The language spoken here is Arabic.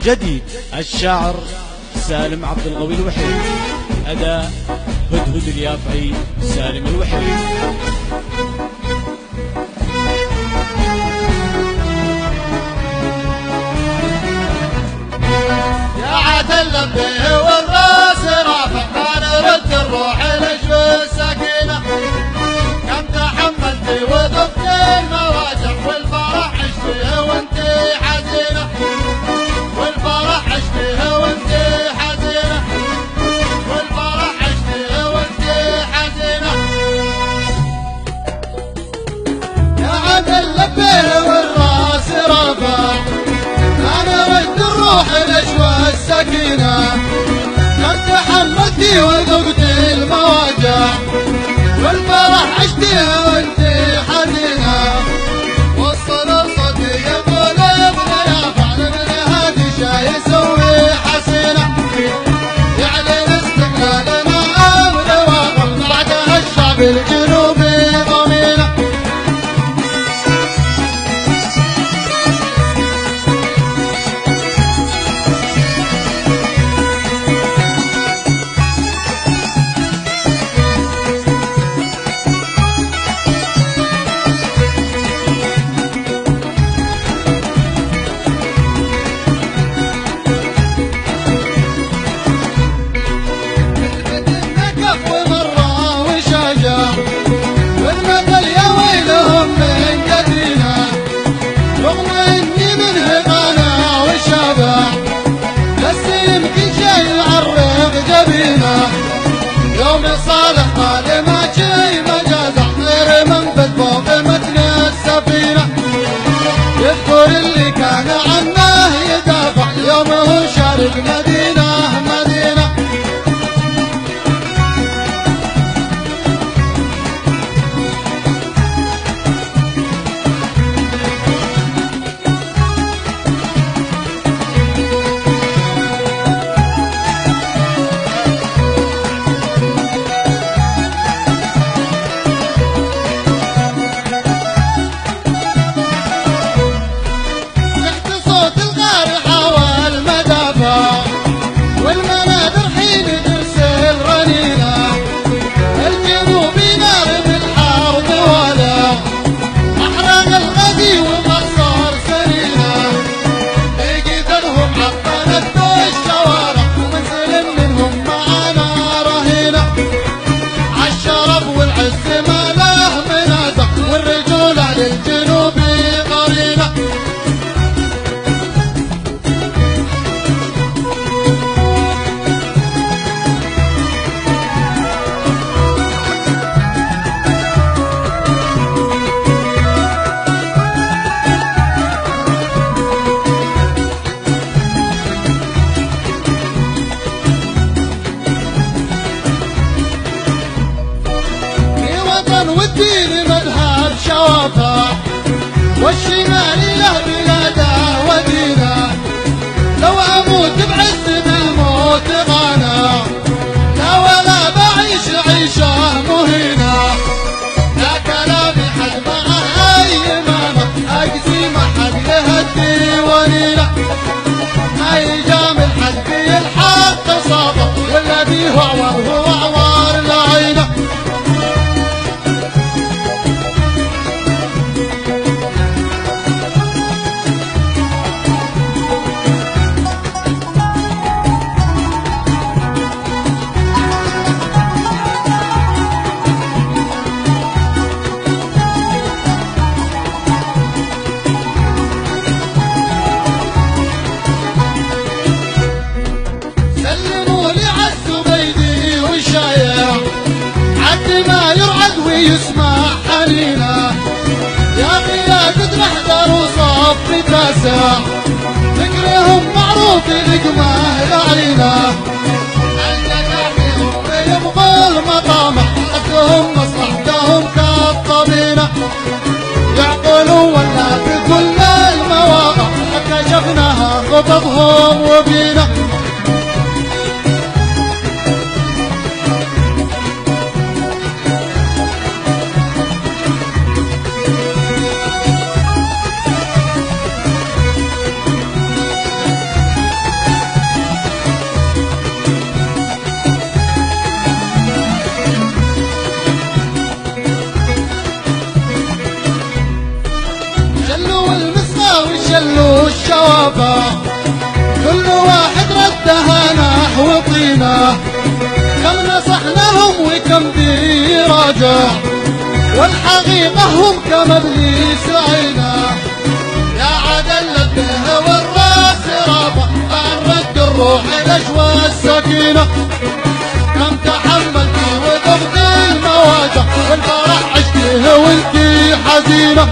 جديد الشاعر سالم عبد القوي الوحيد، أداء هدهد اليافعي سالم الوحيد. يا عاد لبيه والراس رافع ما نرد الروح لجو السكينة، كم تحملتي وذقت المواجع والفرح عشتيه وانتي حزينة، والفرح عشتيه وانتي حزينة، والفرح عشتيه وانتي حزينة. يا عاد لبيه والراس رافع ما نرد الروح لجو السكينة، كم تحملتي وذقتي المواجع والفرح عشتيها وانتي حزينة. وصل صوتي يقول ابن يافع ابن هادي شا يسوي حسينة، يعلن استقلالنا امن واقف بعدها الشعب الجنوبي ضمينة. والمثل يا ويلهم من جدينا، رغم اني منه قناع والشبع بس يمكن شي يعرق جبينه. يوم صالح قال ما شي ما جازع غير من فوق متن السفينه، يذكر اللي كان عنه يدافع يومه شارق مدينه مدينه. والمنابر حين ترسل رنينة، الجنوبي نار بالحرب ولا أحرق الغدي ومصار سنينة، قتلهم عطلت بالشوارع ومنزل منهم معانا رهينة. عالشرف والعز ما له منازع والرجولة للجنوبي قرينة. والدين مذهب شوافع والشمال له بلاده ودينه، لو اموت بعز بالموت غانا لا ولا بعيش عيشه مهينه. لا كلامي حد معه اي امامه اقسي ما حد يهدي ونينه، ما يجامل حد الحق صابه والذي هو عوار هو عوار العينه. يسمع حنينه يا قيادة نحضر وصف تاسع، ذكرهم معروف لقمه العينه، النجاحهم يبغى المطامع حقهم مصلحتهم كالطمينه. يعقلوا ولا في كل المواقع كشفناها خطبهم وبينا. المواجع، والحقيقة هم كمبليس عينا. يا عدل لبها والراس رافع عن رد الروح الأجواء السكينة. كم تحملتي وضغط المواجع، والفرح عشتيه وانتي حزينة.